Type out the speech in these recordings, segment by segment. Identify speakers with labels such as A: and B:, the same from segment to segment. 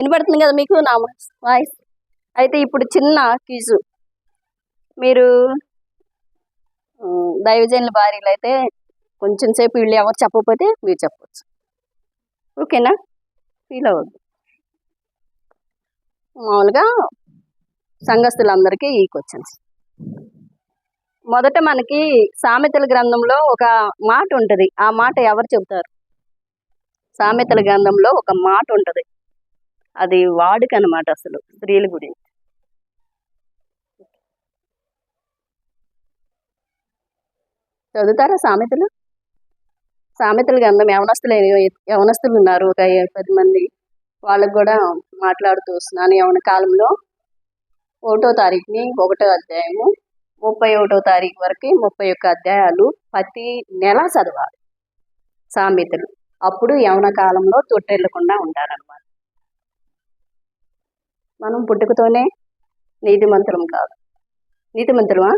A: వినపడుతుంది కదా మీకు నా వాయిస్? అయితే ఇప్పుడు చిన్న క్విజ్. మీరు దైవజనుల భార్యలు అయితే కొంచెం సేపు వీళ్ళు ఎవరు చెప్పకపోతే మీరు చెప్పవచ్చు. ఓకేనా? ఫీల్ అవ్వద్దు. మామూలుగా సంఘస్థులందరికీ ఈ క్వశ్చన్స్. మొదట మనకి సామెతల గ్రంథంలో ఒక మాట ఉంటుంది. ఆ మాట ఎవరు చెబుతారు? సామెతల గ్రంథంలో ఒక మాట ఉంటుంది. అది వాడుక అన్నమాట, అసలు స్త్రీల గురించి. చదువుతారా సామెతలు? సామెతల గ్రంథం యవనస్తులు ఉన్నారు ఒక 10 మంది. వాళ్ళకు కూడా మాట్లాడుతూ వస్తున్నాను. యవన కాలంలో 1వ తారీఖుని 1వ అధ్యాయము 31వ తారీఖు వరకు 31 అధ్యాయాలు ప్రతి నెల చదవాలి సామెతలు. అప్పుడు యవన కాలంలో తొట్టెళ్ళకుండా ఉంటారనమాట. మనం పుట్టుకతోనే నీతిమంతులం కాదు. నీతిమంతులమా?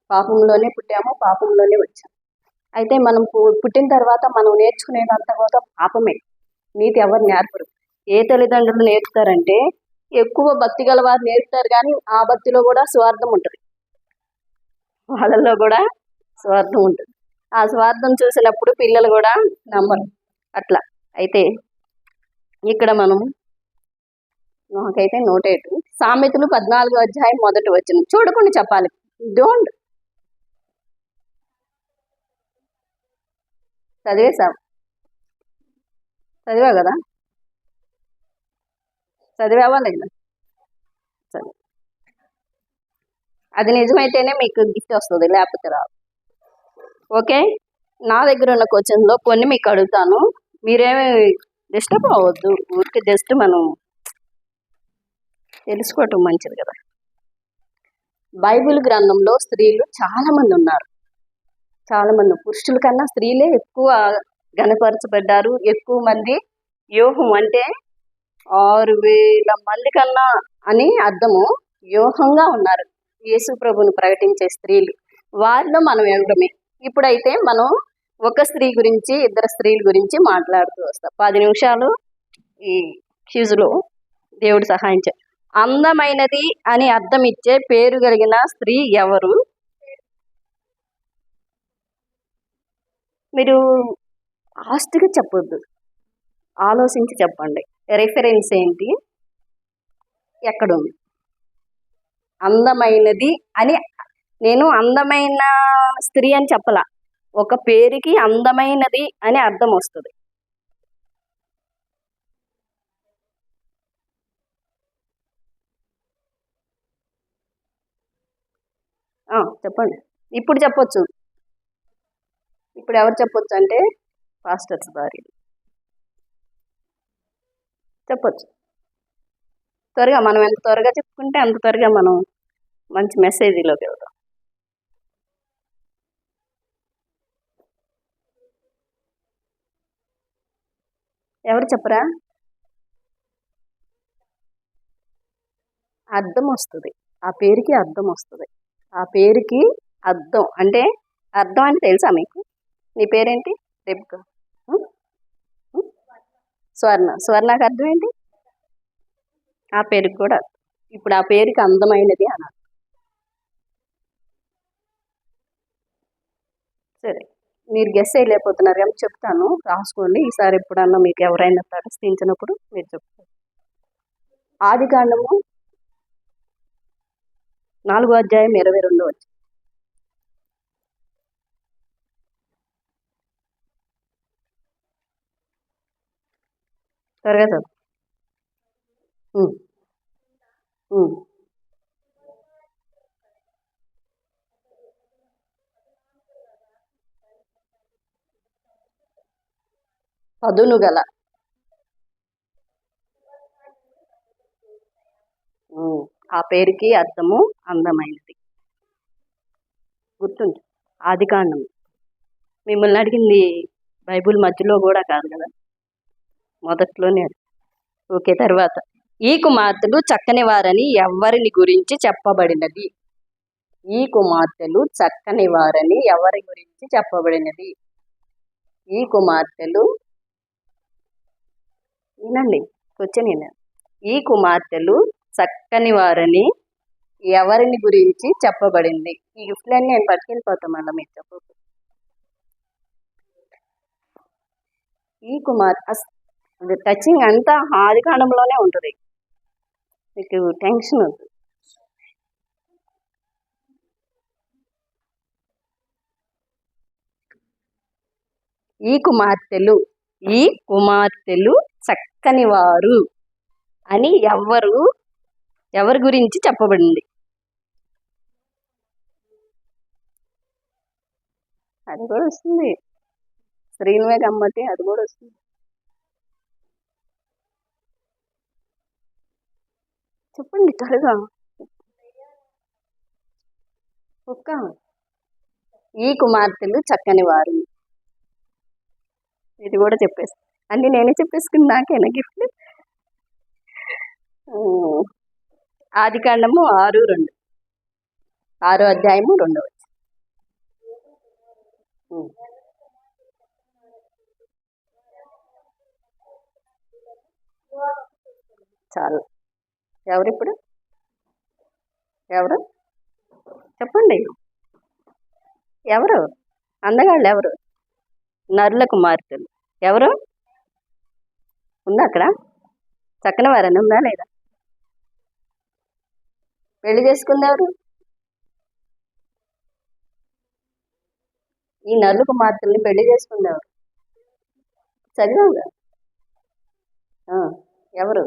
A: పాపంలోనే పుట్టాము, పాపంలోనే వచ్చాము. అయితే మనం పుట్టిన తర్వాత మనం నేర్చుకునేదంతా కూడా పాపమే. నీతి ఎవరు నేర్పరు. ఏ తల్లిదండ్రులు నేర్పుతారంటే ఎక్కువ భక్తి గల వారు నేర్పుతారు, కానీ ఆ భక్తిలో కూడా స్వార్థం ఉంటుంది. వాళ్ళల్లో కూడా స్వార్థం ఉంటుంది. ఆ స్వార్థం చూసినప్పుడు పిల్లలు కూడా నమ్మరు. అట్లా అయితే ఇక్కడ మనం నాకైతే నోటేటు సామెతలు 14వ అధ్యాయం 1వ వచనం చూడకుండా చెప్పాలి. డోంట్ చదివా కదా? చదివావా లేదా? చదివా. అది నిజమైతేనే మీకు గిఫ్ట్ వస్తుంది, లేకపోతే రాదు. ఓకే, నా దగ్గర ఉన్న క్వశ్చన్లో కొన్ని మీకు అడుగుతాను. మీరేమి డిస్టర్బ్ అవ్వద్దు. ఊరికి జస్ట్ మనం తెలుసుకోవటం మంచిది కదా. బైబిల్ గ్రంథంలో స్త్రీలు చాలా మంది ఉన్నారు. చాలా మంది, పురుషుల కన్నా స్త్రీలే ఎక్కువ గణపరచబడ్డారు. ఎక్కువ మంది వ్యూహం అంటే 6,000 మంది కన్నా అని అర్థము. వ్యూహంగా ఉన్నారు యేసు ప్రభుని ప్రకటించే స్త్రీలు. వారిలో మనం ఎవరమే. ఇప్పుడైతే మనం ఒక స్త్రీ గురించి, 2 స్త్రీల గురించి మాట్లాడుతూ వస్తాం. 10 నిమిషాలు ఈ క్యూజ్లో దేవుడు సహాయం చే. అందమైనది అని అర్థం ఇచ్చే పేరు కలిగిన స్త్రీ ఎవరు? మీరు ఫాస్ట్గా చెప్పొద్దు, ఆలోచించి చెప్పండి. రిఫరెన్స్ ఏంటి, ఎక్కడుంది? అందమైనది అని నేను అందమైన స్త్రీ అని చెప్పలా. ఒక పేరుకి అందమైనది అని అర్థం వస్తుంది. చెప్పండి. ఇప్పుడు చెప్పొచ్చు. ఇప్పుడు ఎవరు చెప్పొచ్చు అంటే పాస్టర్స్ భార్య చెప్పొచ్చు. త్వరగా మనం ఎంత త్వరగా చెప్పుకుంటే అంత త్వరగా మనం మంచి మెసేజ్లోకి వెళ్దాం. ఎవరు చెప్పరా? అర్థం వస్తుంది, ఆ పేరుకి అర్థం వస్తుంది. ఆ పేరుకి అర్థం అంటే తెలుసా మీకు? నీ పేరేంటి? రేపు స్వర్ణకు అర్థం ఏంటి? ఆ పేరుకి కూడా. ఇప్పుడు ఆ పేరుకి అందమైనది అన్నారు. సరే, మీరు గెస్ చేయలేకపోతున్నారు ఏమో చెప్తాను, రాసుకోండి. ఈసారి ఎప్పుడన్నా మీకు ఎవరైనా తటస్థించినప్పుడు మీరు చెప్తారు. ఆదికాండము 4వ అధ్యాయం 22వ వచనం. త్వరగా చదువు. పదును గల. ఆ పేరుకి అర్థము అందమైనది. గుర్తుంది. ఆదికాండం. మిమ్మల్ని అడిగింది బైబుల్ మధ్యలో కూడా కాదు కదా, మొదట్లోనే. ఓకే, తర్వాత ఈ కుమార్తెలు చక్కని వారని ఎవరిని గురించి చెప్పబడినది? ఈ కుమార్తెలు చక్కని వారని ఎవరి గురించి చెప్పబడినది? ఈ కుమార్తెలు, వినండి, క్వశ్చన్ నేను, ఈ కుమార్తెలు చక్కని వారని ఎవరిని గురించి చెప్పబడింది? ఈ గిఫ్ట్లన్నీ నేను పట్టుకెళ్ళిపోతాం మళ్ళీ మీరు చెప్పదు. ఈ టచింగ్ అంతా ఆది కాండంలోనే ఉంటుంది, మీకు టెన్షన్ వద్దు. ఈ కుమార్తెలు చక్కని వారు అని ఎవరి గురించి చెప్పబడింది? అది కూడా వస్తుంది, శ్రీనువే గమ్మతి, అది కూడా వస్తుంది. చెప్పండి త్వరగా. ఒక్క ఈ కుమార్తెలు చక్కని వారు, ఇది కూడా చెప్పేసి అన్ని నేనే చెప్పేసుకుని నాకేనా గిఫ్ట్. ఆది కాండము 6:2, 6వ అధ్యాయము 2వ. చాలు. ఎవరిప్పుడు ఎవరు చెప్పండి, ఎవరు అందగాళ్ళు? ఎవరు నరుల కుమార్తెలు? ఎవరు ఉందా అక్కడ? చక్కని వారని ఉందా లేదా? పెళ్లి చేసుకుంది ఎవరు? ఈ నరుల కుమార్తెల్ని పెళ్లి చేసుకుంది ఎవరు? చదివాగా. ఎవరు?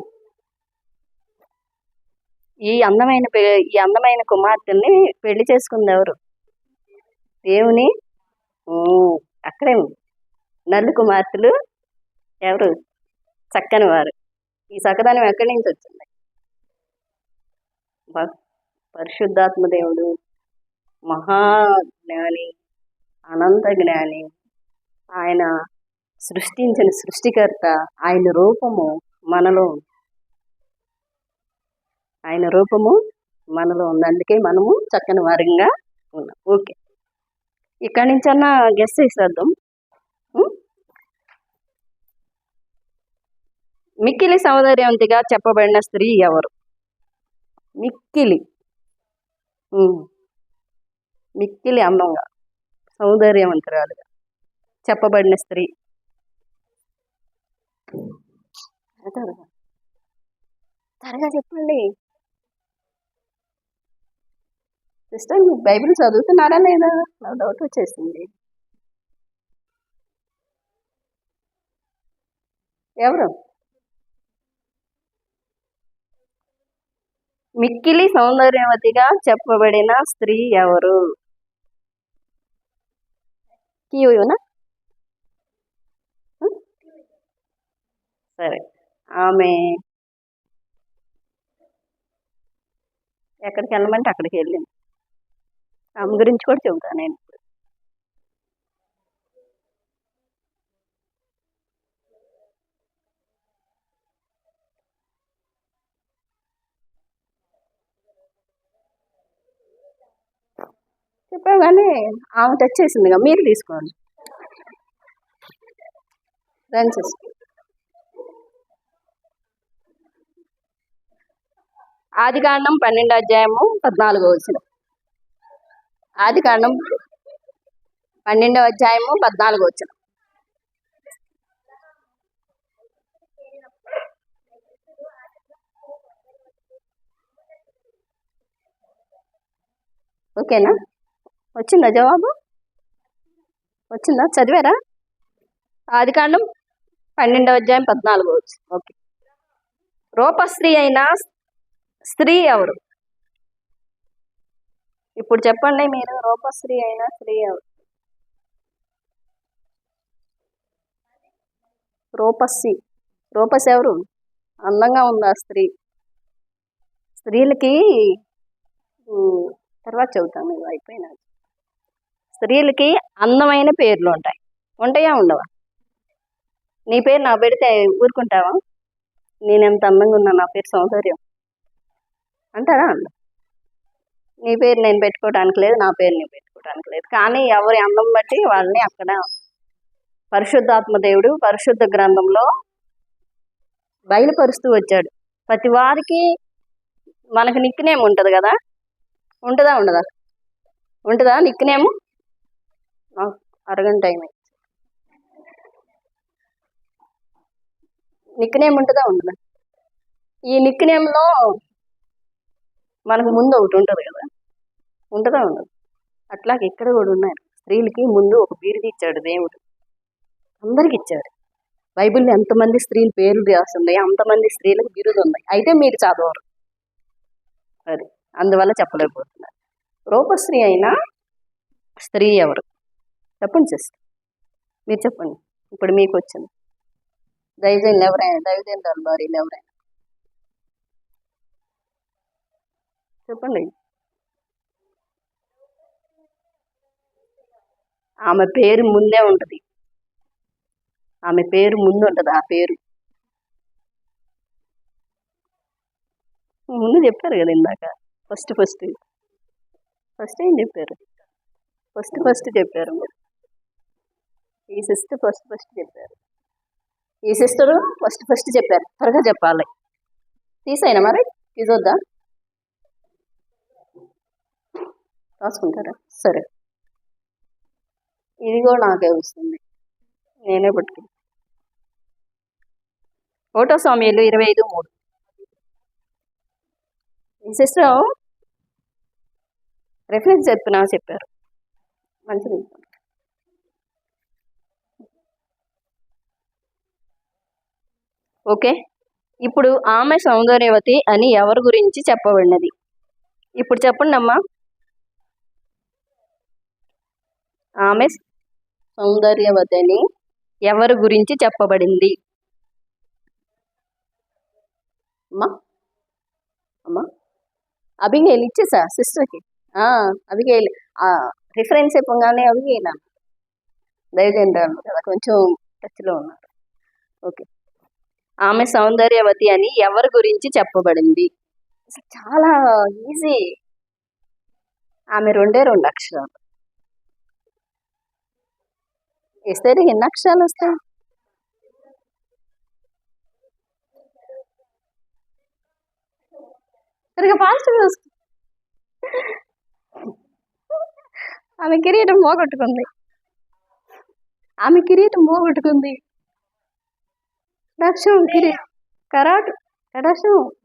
A: ఈ అందమైన కుమార్తెల్ని పెళ్లి చేసుకుంది ఎవరు? దేవుని. అక్కడే నల్లు కుమార్తెలు ఎవరు? చక్కని వారు. ఈ చక్కదనం ఎక్కడి నుంచి వచ్చింది? పరిశుద్ధాత్మ దేవుడు, మహాజ్ఞాని, అనంత జ్ఞాని, ఆయన సృష్టించిన సృష్టికర్త. ఆయన రూపము మనలో ఉంది, అందుకే మనము చక్కని వారంగా ఉన్నాం. ఓకే, ఇక్కడి నుంచన్నా గెస్ చేసేద్దాం. మిక్కిలి సౌందర్యవంతిగా చెప్పబడిన స్త్రీ ఎవరు? మిక్కిలి అందంగా సౌందర్యవంతురాలుగా చెప్పబడిన స్త్రీ. త్వరగా చెప్పండి సిస్టర్, మీకు బైబిల్ చదువుతున్నారా లేదా? నాకు డౌట్ వచ్చేసింది. ఎవరు? మిక్కిలి సౌందర్యవతిగా చెప్పబడిన స్త్రీ ఎవరు? కీయునా? సరే, ఆమె ఎక్కడికి వెళ్ళమంటే అక్కడికి వెళ్ళింది. ఆమె గురించి కూడా చెబుతాను నేను. చెప్పావు కానీ ఆమె టచ్ చేసిందిగా, మీరు తీసుకోండి. రన్ చేసుకో. ఆది కాండం 12వ అధ్యాయము 14వ వచనం. ఆది కాండం 12వ అధ్యాయము 14వ వచనం. ఓకేనా? వచ్చిందా జవాబు? వచ్చిందా? చదివారా? ఆది కాండం 12వ అధ్యాయం 14వ వచనం. ఓకే. రూపశ్రీ అయిన స్త్రీ ఎవరు? ఇప్పుడు చెప్పండి మీరు, రూపశ్రీ అయిన స్త్రీ ఎవరు? రూపస్ ఎవరు? అందంగా ఉంది ఆ స్త్రీ. స్త్రీలకి తర్వాత చెబుతాను, ఇది అయిపోయినా. స్త్రీలకి అందమైన పేర్లు ఉంటాయా ఉండవా? నీ పేరు నా పెడితే ఊరుకుంటావా? నేను ఎంత అందంగా ఉన్నా, నా పేరు సౌందర్యం అంటారా? నీ పేరు నేను పెట్టుకోవడానికి లేదు, నా పేరు నేను పెట్టుకోవడానికి లేదు. కానీ ఎవరి అందం బట్టి వాళ్ళని అక్కడ పరిశుద్ధాత్మ దేవుడు పరిశుద్ధ గ్రంథంలో బయలుపరుస్తూ వచ్చాడు. ప్రతి వారికి మనకు నిక్ నేమ్ ఉంటుంది కదా, ఉంటుందా ఉండదా? ఉంటుందా నిక్ నేమ్? నాకు అరగంట టైం. నిక్ నేమ్ ఉంటుందా ఉండదా? ఈ నిక్ నేమ్లో మనకు ముందు ఒకటి ఉంటుంది కదా, ఉంటుందా ఉండదు? అట్లాగే ఇక్కడ కూడా ఉన్నారు. స్త్రీలకి ముందు ఒక బిరుదు ఇచ్చాడు దేవుడు, అందరికి ఇచ్చాడు. బైబిల్లో ఎంతమంది స్త్రీల పేర్లు రాస్తున్నాయి, అంతమంది స్త్రీలకు బిరుదు ఉన్నాయి. అయితే మీరు చదవరు, అది అందువల్ల చెప్పలేకపోతున్నారు. రూపశ్రీ అయినా స్త్రీ ఎవరు చెప్పండి సిస్టర్, మీరు చెప్పండి. ఇప్పుడు మీకు వచ్చింది దైవజనులు ఎవరైనా, దైవజనుల భార్యలు ఎవరైనా చెప్పండి. ఆమె పేరు ముందే ఉంటుంది, ఆమె పేరు ముందు ఉంటుంది. ఆ పేరు ముందు చెప్పారు కదా ఇందాక. ఫస్ట్ ఏం చెప్పారు? ఫస్ట్ చెప్పారు మీరు. ఈ సిస్టర్ ఫస్ట్ చెప్పారు. ఈ సిస్టరు ఫస్ట్ చెప్పారు. త్వరగా చెప్పాలి. తీసైనా మరి తీసొద్దా? రాసుకుంటారా? సరే, ఇది కూడా నాకే వస్తుంది, నేనే పట్టుకు. 1 Samuel 25:3. ఈ సిస్టర్ రెఫరెన్స్ చెప్పారు. మంచిది. ఓకే, ఇప్పుడు ఆమె సౌందర్యవతి అని ఎవరి గురించి చెప్పబడినది? ఇప్పుడు చెప్పండి అమ్మా. ఆమె సౌందర్యవతి అని ఎవరి గురించి చెప్పబడింది? అమ్మా అమ్మా అభిగేలు ఇచ్చేసా సిస్టర్కి. అభిగేలు రిఫరెన్స్ చెప్పగానే అభిగేలా దయచేయండి కదా, కొంచెం టచ్లో ఉన్నారు. ఓకే, ఆమె సౌందర్యవతి అని ఎవరి గురించి చెప్పబడింది? చాలా ఈజీ. ఆమె 2 అక్షరాలు. ఇస్తే ఎన్ని అక్షరాలు వస్తాయి? సరిగా ఫాస్ట్ చూసుకో. ఆమె కిరీటం పోగొట్టుకుంది. కటాక్షం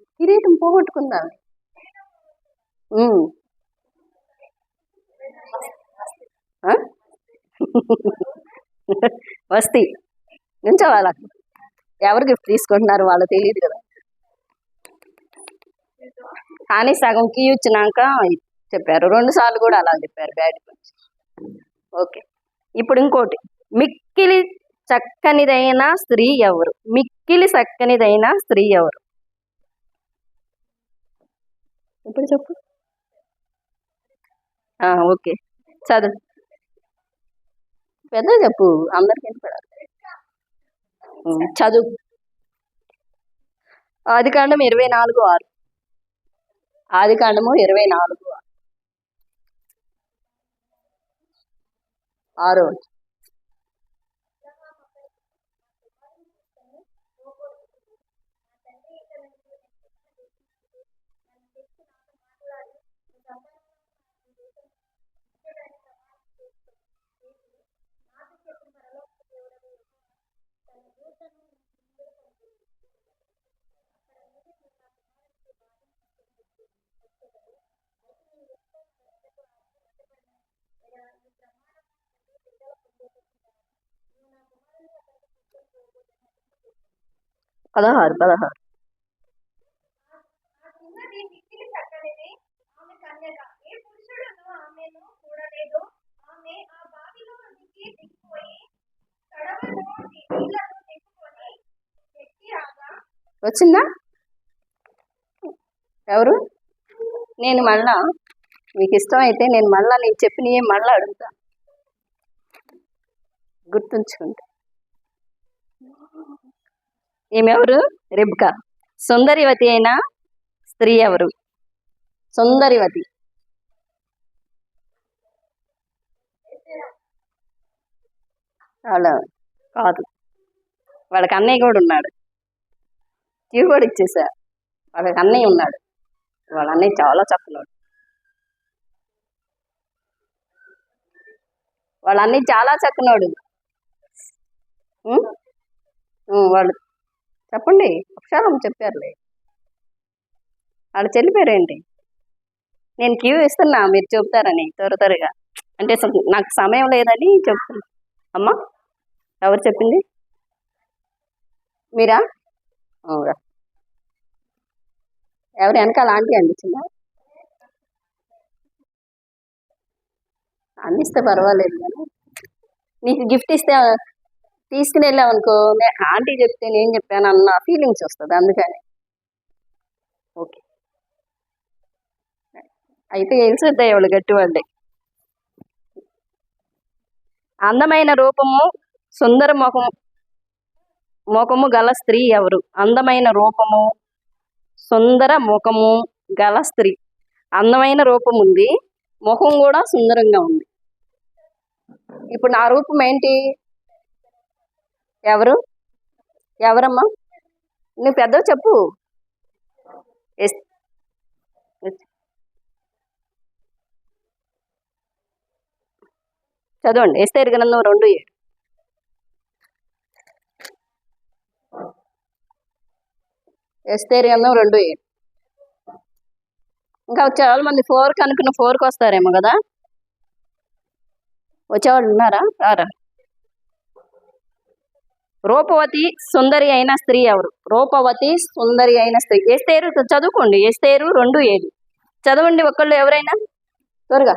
A: కిరీటం పోగొట్టుకుందా? వస్తీ నుంచో వాళ్ళకి ఎవరు గిఫ్ట్ తీసుకుంటున్నారు వాళ్ళు తెలియదు కదా, కానీ సగం కీ ఇచ్చినాక చెప్పారు. 2 సార్లు కూడా అలా చెప్పారు డాడీ. ఓకే, ఇప్పుడు ఇంకోటి. మిక్కిలి చక్కనిదైన స్త్రీ ఎవరు? మిక్కిలి చక్కనిదైన స్త్రీ ఎవరు? ఇప్పుడు చెప్పు. ఓకే, చదువు. పెద్ద చెప్పు, అందరికి వినపడాలి. చదువు. ఆదికాండం 24:6. ఆదికాండము 24:6. పదహారు. వచ్చిందా? ఎవరు? నేను మళ్ళా మీకు ఇష్టమైతే నేను చెప్పినవి మళ్ళీ అడుగుతా, గుర్తుంచుకుంటా. ఈమెవరు? రెబ్కా. సుందరివతి అయిన స్త్రీ ఎవరు? సుందరివతి. వాళ్ళ కాదు, వాళ్ళకి అన్నయ్య కూడా ఉన్నాడు. ఇవి కూడా ఇచ్చేసా. వాళ్ళకి అన్నయ్య ఉన్నాడు, వాళ్ళ అన్నయ్య చాలా చక్కనోడు. వాళ్ళ అన్నయ్య చాలా చక్కనోడు. వాళ్ళు చెప్పండి, అక్షరం చెప్పారులే. వాళ్ళు చెల్లిపోయారేంటి? నేను క్యూ ఇస్తున్నా, మీరు చెప్తారని త్వరగా. అంటే నాకు సమయం లేదని చెప్తున్నా. అమ్మా, ఎవరు చెప్పింది? మీరా? ఎవరు వెనకాల ఆంటీ అందించిందా? అందిస్తే పర్వాలేదు, కానీ నీకు గిఫ్ట్ ఇస్తే తీసుకుని వెళ్ళావు అనుకో, ఆంటీ చెప్తే నేను చెప్పాను అన్న ఫీలింగ్స్ వస్తుంది, అందుకని. ఓకే, అయితే తెలిసిద్దాయి వాళ్ళు గట్టివాళ్ళే. అందమైన రూపము, సుందర ముఖము గల స్త్రీ ఎవరు? అందమైన రూపము, సుందర ముఖము గల స్త్రీ. అందమైన రూపం ఉంది, ముఖం కూడా సుందరంగా ఉంది. ఇప్పుడు నా రూపం ఏంటి? ఎవరమ్మా? నువ్వు పెద్దవి చెప్పు. చదవండి. ఎస్తేరు గ్రంథం 2:7. ఎస్తేరు గ్రంథం 2:7. ఇంకా చాలా మంది 4కి అనుకున్న 4కి వస్తారేమో కదా. వచ్చేవాళ్ళు ఉన్నారా? రారా. రూపవతి సుందరి అయిన స్త్రీ ఎవరు? రూపవతి సుందరి అయిన స్త్రీ. ఎస్తేరు చదువుకోండి. ఎస్తేరు 2:7 చదవండి ఒకళ్ళు, ఎవరైనా త్వరగా.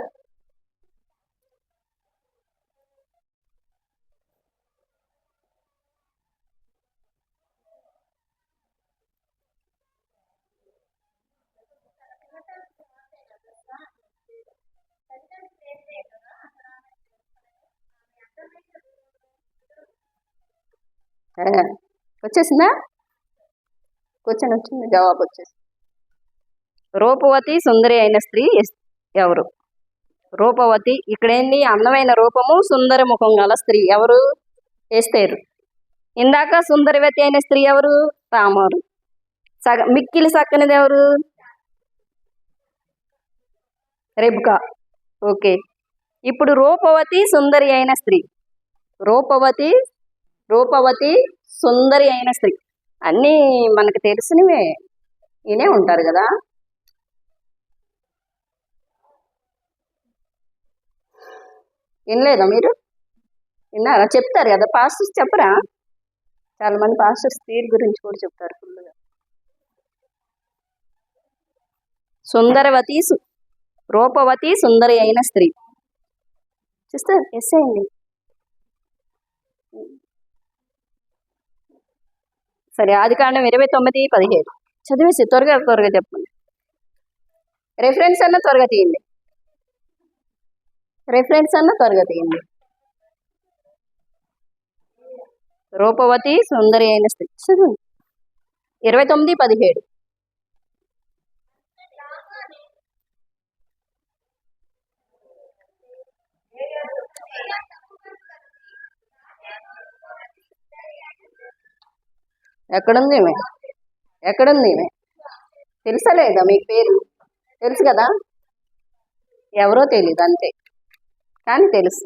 A: వచ్చేసిందా? క్వశ్చన్ వచ్చింది, జవాబు వచ్చేసి. రూపవతి సుందరి అయిన స్త్రీ ఎవరు? రూపవతి. ఇక్కడేంది? అందమైన రూపము, సుందర ముఖం గల స్త్రీ ఎవరు? ఎస్తేరు. ఇందాక సుందరవతి అయిన స్త్రీ ఎవరు? తామారు. మిక్కిలి చక్కనిది ఎవరు? రెబ్కా. ఓకే, ఇప్పుడు రూపవతి సుందరి అయిన స్త్రీ. రూపవతి సుందరి అయిన స్త్రీ అన్నీ మనకు తెలిసినవే, వినే ఉంటారు కదా. వినలేదా మీరు? విన్నారా? చెప్తారు కదా పాస్టర్స్, చెప్పరా? చాలా మంది పాస్టర్స్ తీరు గురించి కూడా చెప్తారు ఫుల్గా. రూపవతి సుందరి అయిన స్త్రీ. సిస్టర్ ఎస్ అయింది. సరే, ఆదికాండం 29:17 చదివేసి త్వరగా చెప్పండి. రెఫరెన్స్ అన్న త్వరగా తీయండి. రూపవతి సుందరి అయిన స్త్రీ. 29:17. ఎక్కడుంది? తెలుసలేదా మీకు? పేరు తెలుసు కదా, ఎవరో తెలీదు అంతే, కానీ తెలుసు.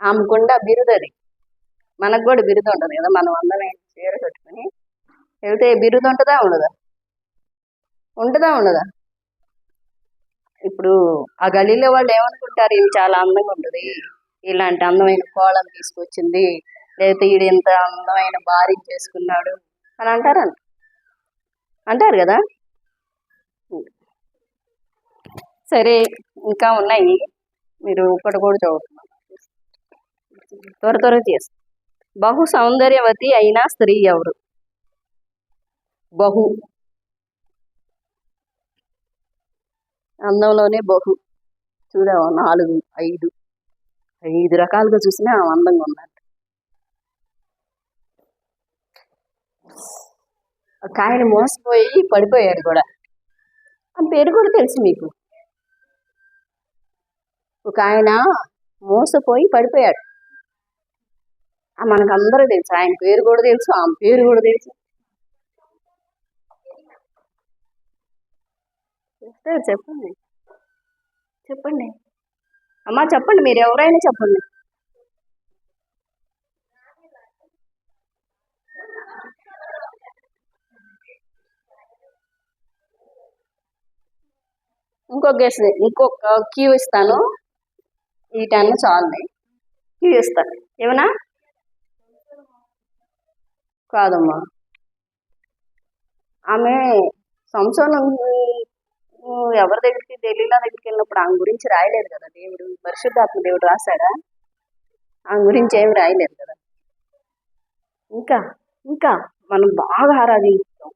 A: ఆమెకుండా బిరుదది. మనకు కూడా బిరుదు ఉంటుంది కదా, మనం అందరం చీర కట్టుకుని వెళ్తే బిరుదు ఉంటుందా ఉండదా? ఇప్పుడు ఆ గలీలో వాళ్ళు ఏమనుకుంటారు? ఈమె చాలా అందంగా ఉంటుంది, ఇలాంటి అందమైన కోళ్ళం తీసుకొచ్చింది, లేకపోతే ఈడు ఎంత అందమైన భార్య చేసుకున్నాడు అని అంటారు కదా. సరే, ఇంకా ఉన్నాయి, మీరు ఒకటి కూడా చదువుతున్నారు, త్వరగా చేసి. బహు సౌందర్యవతి అయిన స్త్రీ ఎవరు? బహు అందంలోనే బహు. చూడవా, 4, 5 రకాలుగా చూసినా అందంగా ఉన్నట్టు. ఒక ఆయన మోసపోయి పడిపోయాడు కూడా, ఆ పేరు కూడా తెలుసు మీకు. ఒక ఆయన మోసపోయి పడిపోయాడు, మనకు అందరూ తెలుసు. ఆయన పేరు కూడా తెలుసు, ఆమె పేరు కూడా తెలుసు. సిస్టర్ చెప్పండి, చెప్పండి అమ్మా, చెప్పండి, మీరు ఎవరైనా చెప్పండి. ఇంకొక క్యూ ఇస్తాను. ఈ 10 చాలు. క్యూ ఇస్తాను. ఏమన్నా కాదమ్మా, ఆమె సంసోను ఎవరి దగ్గరికి, ఢిల్లీలో దగ్గరికి వెళ్ళినప్పుడు ఆమె గురించి రాయలేదు కదా దేవుడు, పరిశుద్ధాత్మ దేవుడు రాశాడా? ఆమె గురించి ఏమి రాయలేదు కదా. ఇంకా ఇంకా మనం బాగా ఆరాధిస్తాం.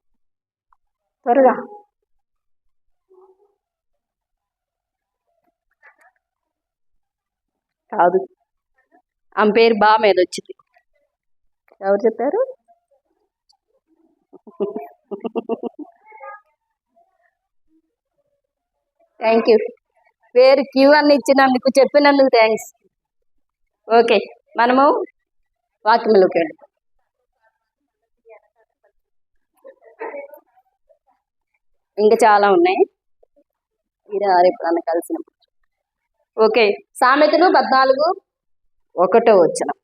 A: త్వరగా కాదు, ఆమె పేరు బా మీద వచ్చింది. ఎవరు చెప్పారు? Thank you. పేరు క్యూ అని ఇచ్చినందుకు, చెప్పినందుకు థ్యాంక్స్. ఓకే, మనము వాక్యంలోకి వెళ్ళి ఇంకా చాలా ఉన్నాయి. ఇది ఎప్పుడన్నా కలిసినప్పుడు. ఓకే, సామెతలు 14:1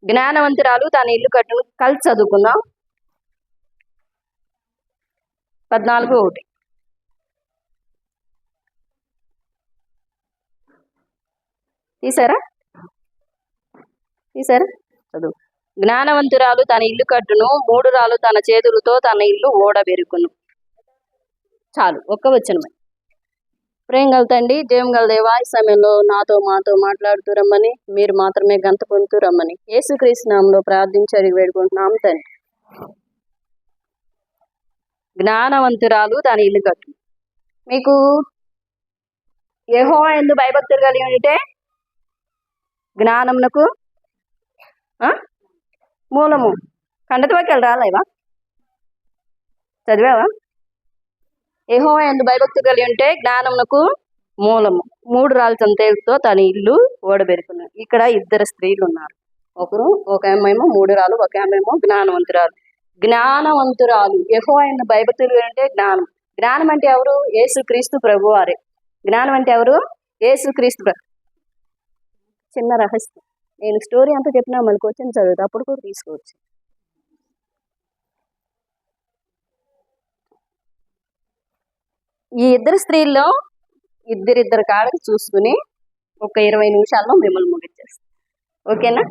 A: జ్ఞానవంతురాలు తన ఇల్లు కట్టును. కలిసి చదువుకుందాం. 14:1 తీసారా? చదువు. జ్ఞానవంతురాలు తన ఇల్లు కట్టును, మూఢురాలు తన చేతులతో తన ఇల్లు ఓడబెరుకును. చాలు, ఒక్క వచనమే. ప్రేమ గల తండ్రి, జయం గల దేవా, ఈ సమయంలో మాతో మాట్లాడుతూ రమ్మని, మీరు మాత్రమే గంత పొందుతూ రమ్మని యేసుక్రీస్తు నామములో ప్రార్థించి అడిగి వేడుకుంటున్నాం తండ్రి. జ్ఞానవంతురాలు తన ఇల్లు కట్టు. మీకు యెహోవా యందు భయభక్తులు కలిగి ఉంటే జ్ఞానమునకు మూలము. ఖండతవాక్యాలు రాలేవా? చదివావా? యెహోవా యందు భయభక్తులు కలిగి ఉంటే జ్ఞానమునకు మూలము, 3 రాళ్ళ సంతేలతో తన ఇల్లు ఓడబెరుకున్నాడు. ఇక్కడ 2 స్త్రీలు ఉన్నారు. ఒక ఆమెమో 3 రాళ్ళు, ఒక ఆమెమో జ్ఞానవంతురాలు. జ్ఞానవంతురాలు యెహోవా యందు భయభక్తులు కలిగి ఉంటే జ్ఞానం అంటే ఎవరు? యేసుక్రీస్తు ప్రభు వారే. జ్ఞానం అంటే ఎవరు? యేసుక్రీస్తు ప్రభు. చిన్న రహస్యం, నేను స్టోరీ అంతా చెప్పినా మళ్ళీ క్వశ్చన్ చదువుతా, అప్పుడు కూడా తీసుకోవచ్చు. ఈ 2 స్త్రీల్లో ఇద్దరిద్దరు కాళ్ళకి చూసుకుని ఒక 20 నిమిషాల్లో మిమ్మల్ని ముగించేస్తాం. ఓకేనా?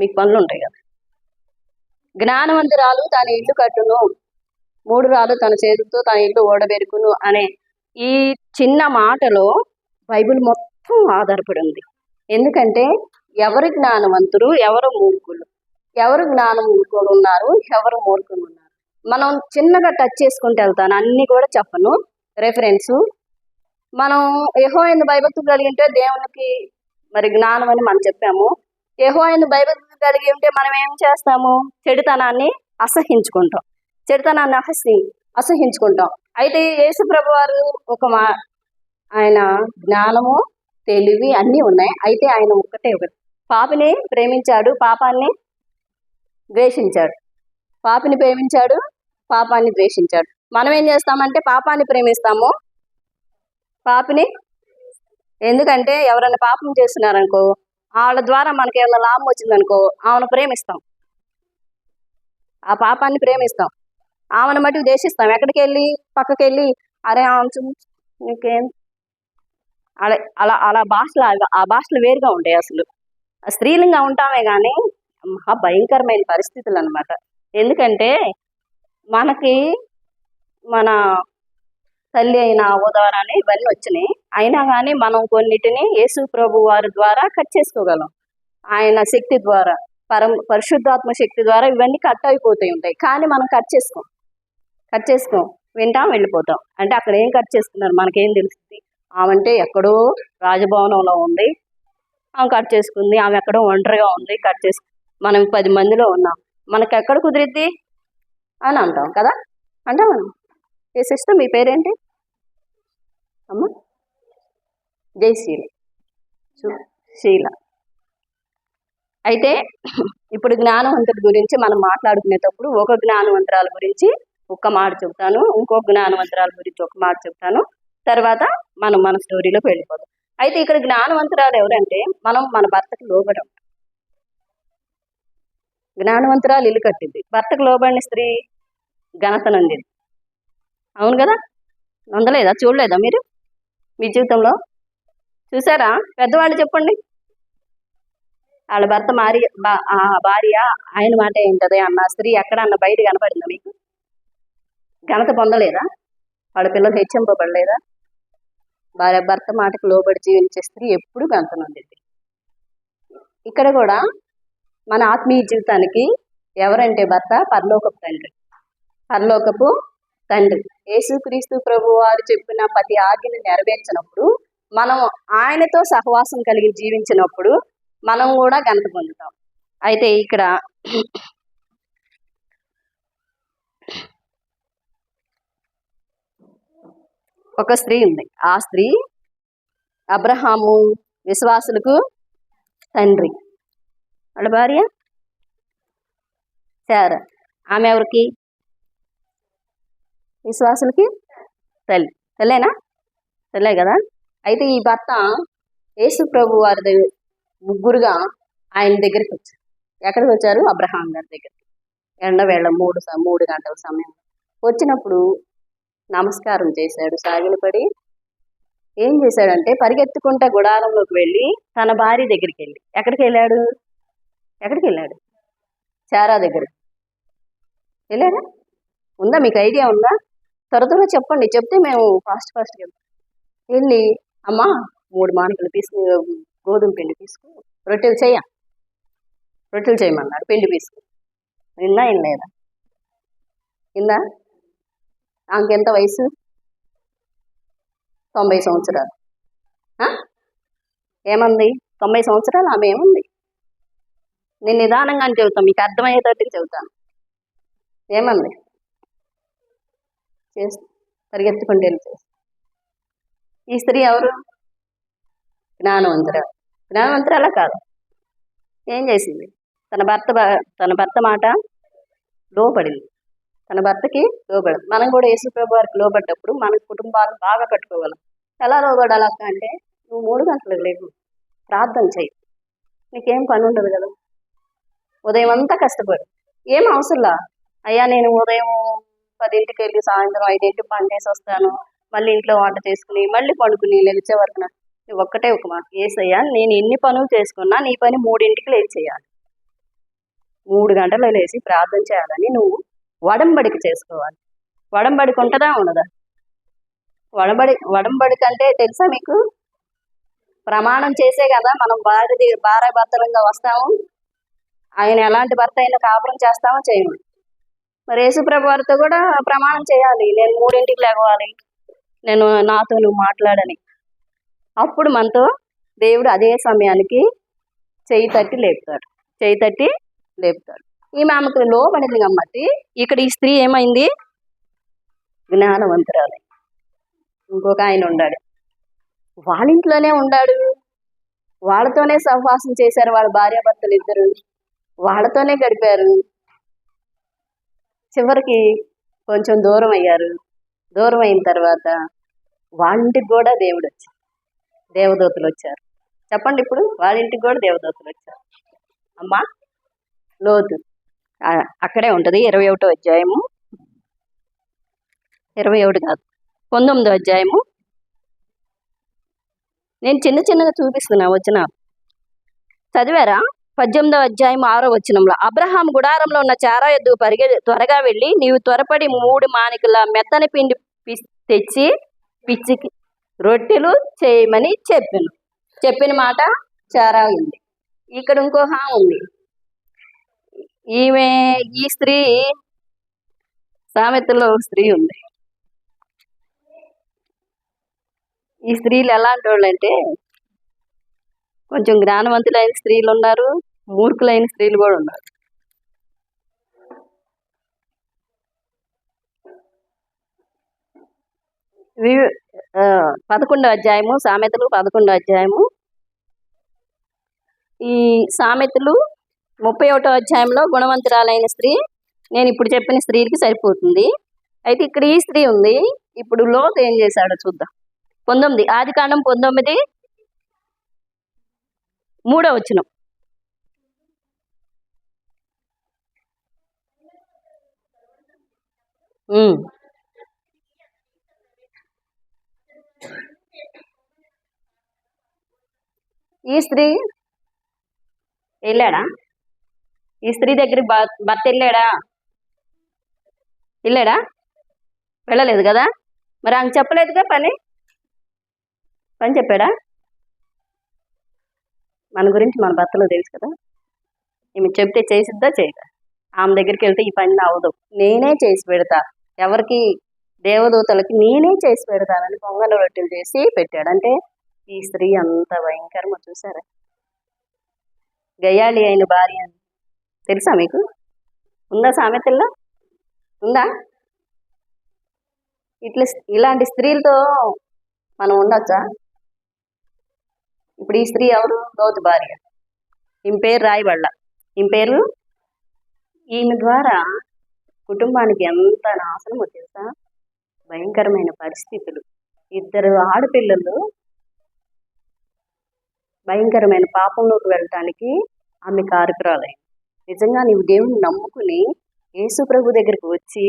A: మీకు పనులు ఉంటాయి కదా. జ్ఞానవంతురాలు తన ఇల్లు కట్టును, మూఢురాలు తన చేతులతో తన ఇల్లు ఓడబెరుకును అనే ఈ చిన్న మాటలో బైబిల్ మొత్తం ఆధారపడి ఉంది. ఎందుకంటే ఎవరు జ్ఞానవంతులు, ఎవరు మూర్ఖులు, ఎవరు జ్ఞానవంతులు ఉన్నారు, ఎవరు మూర్ఖులు ఉన్నారు, మనం చిన్నగా టచ్ చేసుకుంటూ వెళ్తాను. అన్ని కూడా చెప్పను, రెఫరెన్స్. మనం యెహోవా యందు భయభక్తులు కలిగి ఉంటే దేవునికి మరి జ్ఞానం అని మనం చెప్పాము. యెహోవా యందు భయభక్తులు కలిగి ఉంటే మనం ఏం చేస్తాము? చెడుతనాన్ని అసహించుకుంటాం. అసహించుకుంటాం. అయితే యేసు ప్రభు వారు ఆయన జ్ఞానము, తెలివి అన్నీ ఉన్నాయి. అయితే ఆయన ఒకటి పాపిని ప్రేమించాడు, పాపాన్ని ద్వేషించాడు. పాపిని ప్రేమించాడు, పాపాన్ని ద్వేషించాడు. మనం ఏం చేస్తామంటే పాపాన్ని ప్రేమిస్తాము, పాపిని. ఎందుకంటే ఎవరైనా పాపం చేస్తున్నారనుకో, వాళ్ళ ద్వారా మనకి ఏమైనా లాభం వచ్చిందనుకో, ఆమెను ప్రేమిస్తాం, ఆ పాపాన్ని ప్రేమిస్తాం, ఆమెను మటుకు ద్వేషిస్తాం. ఎక్కడికి వెళ్ళి పక్కకి వెళ్ళి అరే నీకేం అలా ఆ భాషలు వేరుగా ఉంటాయి. అసలు స్త్రీలింగా ఉంటామే కానీ మహా భయంకరమైన పరిస్థితులు అనమాట. ఎందుకంటే మనకి మన తల్లి అయిన ఉదాహరణ ఇవన్నీ వచ్చినాయి. అయినా కానీ మనం కొన్నిటిని యేసు ప్రభు వారి ద్వారా కట్ చేసుకోగలం. ఆయన శక్తి ద్వారా, పరిశుద్ధాత్మ శక్తి ద్వారా ఇవన్నీ కట్ అయిపోతూ ఉంటాయి. కానీ మనం కట్ చేసుకోం, వింటాం, వెళ్ళిపోతాం. అంటే అక్కడ ఏం కట్ చేసుకున్నారు మనకేం తెలుస్తుంది? ఆమె అంటే ఎక్కడో రాజభవనంలో ఉంది, ఆమె కట్ చేసుకుంది. ఆమె ఎక్కడో ఒంటరిగా ఉంది, కట్ చేసుకుంది. మనం 10 మందిలో ఉన్నాం, మనకి ఎక్కడ కుదిరిద్ది అని అంటాం కదా. అంటాం. ఏ సిస్టర్, మీ పేరేంటి అమ్మ? శీల. అయితే ఇప్పుడు జ్ఞానవంతుడి గురించి మనం మాట్లాడుకునేటప్పుడు ఒక జ్ఞానవంతురాల గురించి ఒక్క మాట చెప్తాను, ఇంకో జ్ఞానవంతురాల గురించి ఒక మాట చెప్తాను, తర్వాత మనం మన స్టోరీలోకి వెళ్ళిపోతాం. అయితే ఇక్కడ జ్ఞానవంతురాలు ఎవరంటే మనం మన భర్తకు లోబడి ఉంటాం. జ్ఞానవంతురాలు ఇల్లు కట్టింది, భర్తకు లోబడిన స్త్రీ ఘనత నొందింది. అవును కదా? నొందలేదా? చూడలేదా మీరు మీ జీవితంలో? చూసారా? పెద్దవాళ్ళు చెప్పండి. వాళ్ళ భర్త ఆ భార్య ఆయన మాట ఏంటది అన్న స్త్రీ ఎక్కడన్నా బయట కనపడిందా మీకు? ఘనత పొందలేదా? వాళ్ళ పిల్లలు హెచ్చింపబడలేదా? భర్త మాటకు లోబడి జీవించే స్త్రీ ఎప్పుడు ఘనత నొందింది. ఇక్కడ కూడా మన ఆత్మీయ జీవితానికి ఎవరంటే భర్త పరలోకపు తండ్రి. పరలోకపు తండ్రి యేసుక్రీస్తు ప్రభు వారు చెప్పిన ప్రతి ఆజ్ఞని నెరవేర్చినప్పుడు, మనం ఆయనతో సహవాసం కలిగి జీవించినప్పుడు మనం కూడా ఘనత పొందుతాం. అయితే ఇక్కడ ఒక స్త్రీ ఉంది. ఆ స్త్రీ అబ్రహాము విశ్వాసులకు తండ్రి. వాళ్ళ భార్య శారా. ఆమె ఎవరికి? విశ్వాసులకి తల్లి. తల్లేనా? తల్లే కదా. అయితే ఈ భర్త యేసు ప్రభు వారి ముగ్గురుగా ఆయన దగ్గరికి వచ్చారు. ఎక్కడికి వచ్చారు? అబ్రహాం గారి దగ్గరికి. ఎండవేళ 3 గంటల సమయం వచ్చినప్పుడు నమస్కారం చేశాడు. సాగిలపడి ఏం చేశాడంటే పరిగెత్తుకుంటా గుడారంలోకి వెళ్ళి తన భార్య దగ్గరికి వెళ్ళి ఎక్కడికి వెళ్ళాడు? శారా దగ్గరికి వెళ్ళారా? ఉందా? మీకు ఐడియా ఉందా? త్వరగా చెప్పండి, చెప్తే మేము ఫాస్ట్గా వెళ్ళి అమ్మా 3 మానికలు తీసుకు గోధుమ పిండి తీసుకు రొట్టెలు చేయమన్నాడు. పిండి తీసుకు. విన్నా ఏం లేదా? ఇందా? ఆమెకెంత వయసు? 90 సంవత్సరాలు. ఏమంది? 90 సంవత్సరాలు ఆమె ఏముంది? నేను నిదానంగా చెబుతాను, మీకు అర్థమయ్యేటట్టుగా చెబుతాను. ఏమంది? పరిగెత్తుకుంటూ వెళ్ళి చేసి. ఈ స్త్రీ ఎవరు? జ్ఞానవంతురాలా కాదు. ఏం చేసింది? తన భర్త మాట లోబడింది. తన భర్తకి లోబడి. మనం కూడా యేసు ప్రభు వారికి లోబడ్డప్పుడు మన కుటుంబాలు బాగా కట్టుకోగలం. ఎలా లోబడాలక్క అంటే, నువ్వు 3 గంటలకు లేవు, ప్రార్థన చెయ్యి. నీకేం పని ఉండదు కదా. ఉదయం అంతా కష్టపడు. ఏం అవసరంలా. అయ్యా నేను ఉదయం 10ంటికి వెళ్ళి సాయంత్రం 5ంటికి పని చేసి వస్తాను, మళ్ళీ ఇంట్లో వంట చేసుకుని మళ్ళీ పండుకుని లేచే వరకు నువ్వు ఒక్కటే ఒక మాట, ఏసయ్యా నేను ఎన్ని పనులు చేసుకున్నా నీ పని 3ంటికి లేచి చేయాలి. 3 గంటలు లేచి ప్రార్థన చేయాలని నువ్వు వడంబడిక చేసుకోవాలి. వడంబడిక ఉంటుందా ఉండదా? వడంబడిక అంటే తెలుసా మీకు? ప్రమాణం చేసే కదా మనం భార్య భర్తలుగా వస్తాము. ఆయన ఎలాంటి భర్త అయినా కాపురం చేస్తామో చేయము. మరి యేసుప్రభు వారితో కూడా ప్రమాణం చేయాలి. నేను 3ంటికి లేవాలి, నేను నాతో నువ్వు మాట్లాడని. అప్పుడు మనతో దేవుడు అదే సమయానికి చెయ్యి తట్టి లేపుతాడు. ఈమె ఆమెకు లోబడింది కాబట్టి ఇక్కడ ఈ స్త్రీ ఏమైంది? జ్ఞానవంతురాలు. ఇంకొక ఆయన ఉన్నాడు, వాళ్ళ ఇంట్లోనే ఉన్నాడు, వాళ్ళతోనే సహవాసం చేశారు. వాళ్ళ భార్యాభర్తలు ఇద్దరు వాళ్ళతోనే గడిపారు. చివరికి కొంచెం దూరం అయ్యారు. దూరం అయిన తర్వాత వాళ్ళ ఇంటికి కూడా దేవదూతలు వచ్చారు. చెప్పండి, ఇప్పుడు వాళ్ళ ఇంటికి కూడా దేవదూతలు వచ్చారు. అమ్మా లోతు అక్కడే ఉంటుంది. 21వ అధ్యాయము, 21 కాదు 19వ అధ్యాయము. నేను చిన్నగా చూపిస్తున్నా. వచ్చిన చదివారా? 18వ అధ్యాయం 6వ వచనంలో, అబ్రహాం గుడారంలో ఉన్న చారా ఎద్దు త్వరగా వెళ్ళి నీవు త్వరపడి 3 మానికల మెత్తని పిండి తెచ్చి పిచ్చికి రొట్టెలు చేయమని చెప్పిన మాట చారా ఉంది. ఇక్కడ ఇంకో ఉంది. ఈ స్త్రీ సామెతలో స్త్రీ ఉంది. ఈ స్త్రీలు ఎలాంటి వాళ్ళు అంటే, కొంచెం జ్ఞానవంతులైన స్త్రీలు ఉన్నారు, మూర్ఖులైన స్త్రీలు కూడా ఉన్నారు. 11వ అధ్యాయము సామెతలు 11వ అధ్యాయము. ఈ సామెతలు 31వ అధ్యాయంలో గుణవంతురాలైన స్త్రీ నేను ఇప్పుడు చెప్పిన స్త్రీకి సరిపోతుంది. అయితే ఇక్కడ ఈ స్త్రీ ఉంది. ఇప్పుడు లోతు ఏం చేశాడో చూద్దాం. 19 ఆదికాండం 19:3 ఈ స్త్రీ వెళ్ళాడా? ఈ స్త్రీ దగ్గరికి భర్త వెళ్ళాడా? వెళ్ళలేదు కదా. మరి ఆమె చెప్పలేదుగా పని చెప్పాడా? మన గురించి మన భర్తలో తెలుసు కదా. ఈమె చెప్తే చేసిద్దా చేయదా? ఆమె దగ్గరికి వెళ్తే ఈ పని అవదు, నేనే చేసి పెడతా, ఎవరికి దేవదూతలకి నేనే చేసి పెడతానని పొంగల రొట్టెలు చేసి పెట్టాడు. అంటే ఈ స్త్రీ అంత భయంకరమో చూసారా? గయ్యాళి అయిన భార్య అని తెలుసా మీకు? ఉందా సామెతల్లో? ఉందా? ఇలాంటి స్త్రీలతో మనం ఉండొచ్చా? ఇప్పుడు ఈ స్త్రీ ఎవరు? లోతు భార్య. ఈమె పేరు రాయబడ్ల. ఈమె ద్వారా కుటుంబానికి ఎంత నాశనమో తెలుసా? భయంకరమైన పరిస్థితులు. 2 ఆడపిల్లలు భయంకరమైన పాపంలోకి వెళ్ళటానికి ఆమె కారకురాలైంది. నిజంగా నీవు దేవుని నమ్ముకుని యేసు ప్రభు దగ్గరికి వచ్చి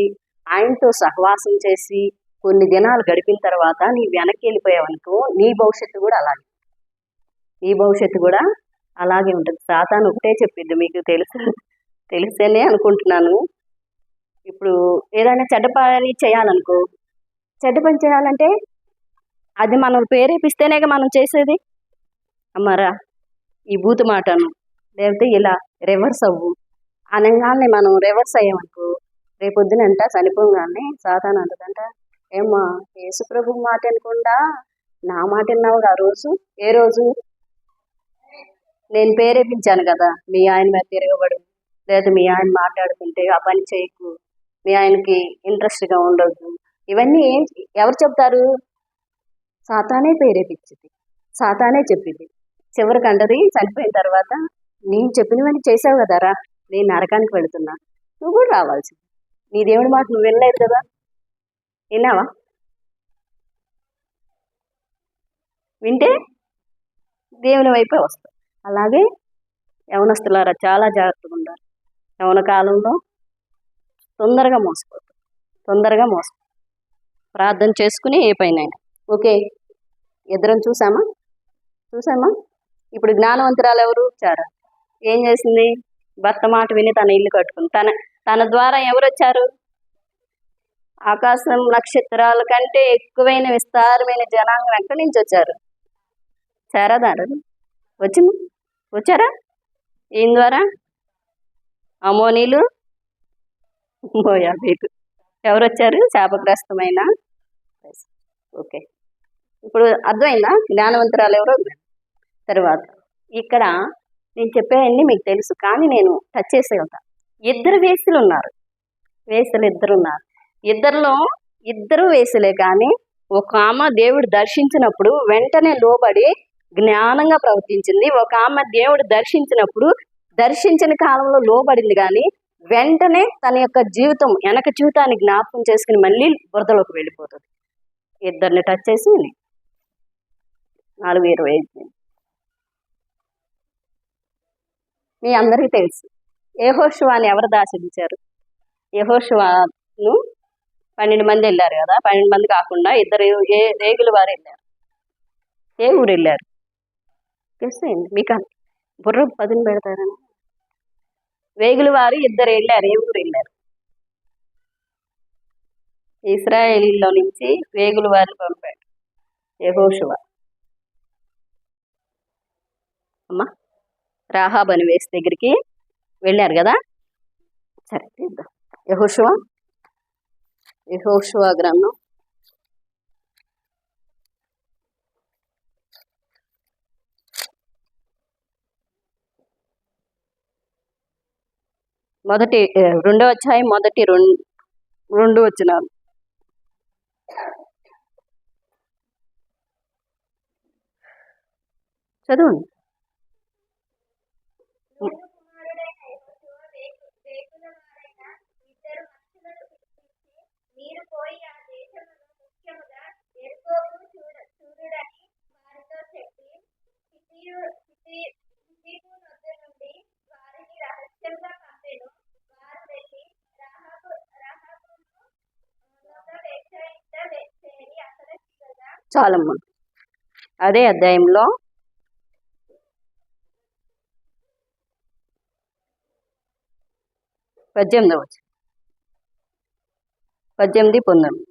A: ఆయనతో సహవాసం చేసి కొన్ని దినాలు గడిపిన తర్వాత నీ వెనక్కి వెళ్ళిపోయావనుకో, నీ భవిష్యత్తు కూడా అలాగే ఉంటుంది. సాతాను ఒకటే చెప్పింది, మీకు తెలుసనే అనుకుంటున్నాను. ఇప్పుడు ఏదైనా చెడ్డ పని చేయాలనుకో, చెడ్డ పని చేయాలంటే అది మనం ప్రేరేపిస్తేనేగా మనం చేసేది. అమ్మారా ఈ బూతు మాటను, లేకపోతే ఇలా రివర్స్ అవ్వు అనగానే మనం రివర్స్ అయ్యామనుకో, రేపొద్దునంట చనిపోగానే సాతాను అంటదంట, ఏమ్మా యేసు ప్రభు మాట వినకుండా నా మాట విన్నావుగా ఆ రోజు. ఏ రోజు? నేను ప్రేరేపించాను కదా, మీ ఆయన మీద తిరగబడు, లేదా మీ ఆయన మాట్లాడుతుంటే ఆ పని చేయకు, మీ ఆయనకి ఇంట్రెస్ట్గా ఉండొద్దు. ఇవన్నీ ఎవరు చెప్తారు? సాతానే ప్రేరేపించింది, సాతానే చెప్పింది. చివరికి అంటది చనిపోయిన తర్వాత, నేను చెప్పినవన్నీ చేసావు కదరా, నేను నరకానికి వెళుతున్నా, నువ్వు కూడా రావాల్సింది. నీ దేవుడి మాట నువ్వు వెళ్ళలేదు కదా, విన్నావా? వింటే దేవుని వైపే వస్తావు. అలాగే యవనస్తులారా చాలా జాగ్రత్తగా ఉండాలి. యవన కాలంలో తొందరగా మోసపోతాం. ప్రార్థన చేసుకుని ఏ పైన. ఓకే, ఇద్దరం చూసామా? ఇప్పుడు జ్ఞానవంతురాలు ఎవరు? చారా. ఏం చేసింది? భర్త మాట విని తన ఇల్లు కట్టుకుంది. తన ద్వారా ఎవరు వచ్చారు? ఆకాశం నక్షత్రాల కంటే ఎక్కువైన విస్తారమైన జనాంగం ఎక్కడి నుంచి వచ్చారు? చారాదారు వచ్చారా? ఏం ద్వారా? అమోనీలు, మోయాబీలు. ఎవరు వచ్చారు? శాపగ్రస్తమైన. ఓకే, ఇప్పుడు అర్థమైందా జ్ఞానవంతురాలు ఎవరో? తర్వాత ఇక్కడ నేను చెప్పేవన్నీ మీకు తెలుసు, కానీ నేను టచ్ చేసే ఉంటా. 2 వేసులు ఉన్నారు. ఇద్దరిలో ఇద్దరు వేసులే, కానీ ఒక ఆమె దేవుడు దర్శించినప్పుడు వెంటనే లోబడి జ్ఞానంగా ప్రవర్తించింది. ఒక ఆమె దేవుడు దర్శించిన కాలంలో లోబడింది, కానీ వెంటనే తన యొక్క వెనక జీవితాన్ని జ్ఞాపకం చేసుకుని మళ్ళీ బురదలోకి వెళ్ళిపోతుంది. ఇద్దరిని టచ్ చేసి 4:25 మీ అందరికీ తెలుసు. యెహోషువని ఎవరు దాసించారు? యెహోషువను 12 మంది వెళ్ళారు కదా. 12 మంది కాకుండా 2 రేగుల వారు వెళ్ళారు. ఏ ఊరు వెళ్ళారు? తెలిసేయండి, మీకు బుర్ర పదును పెడతారని. వేగుల వారు 2 వెళ్ళారు. ఏ ఊరు వెళ్ళారు? ఇశ్రాయేలీలో నుంచి వేగుల వారిని పంపాడు యెహోషువ. అమ్మా రాహాబు అని వేసి దగ్గరికి వెళ్ళారు కదా. సరే తీద్దాం. యెహోషువ గ్రంథం 2వ అధ్యాయం 1-2 వచనాలు. చదవండి.
B: మీరు
A: చాలమ్మ. అదే అధ్యాయంలో 18వ వచనం, 18, 19.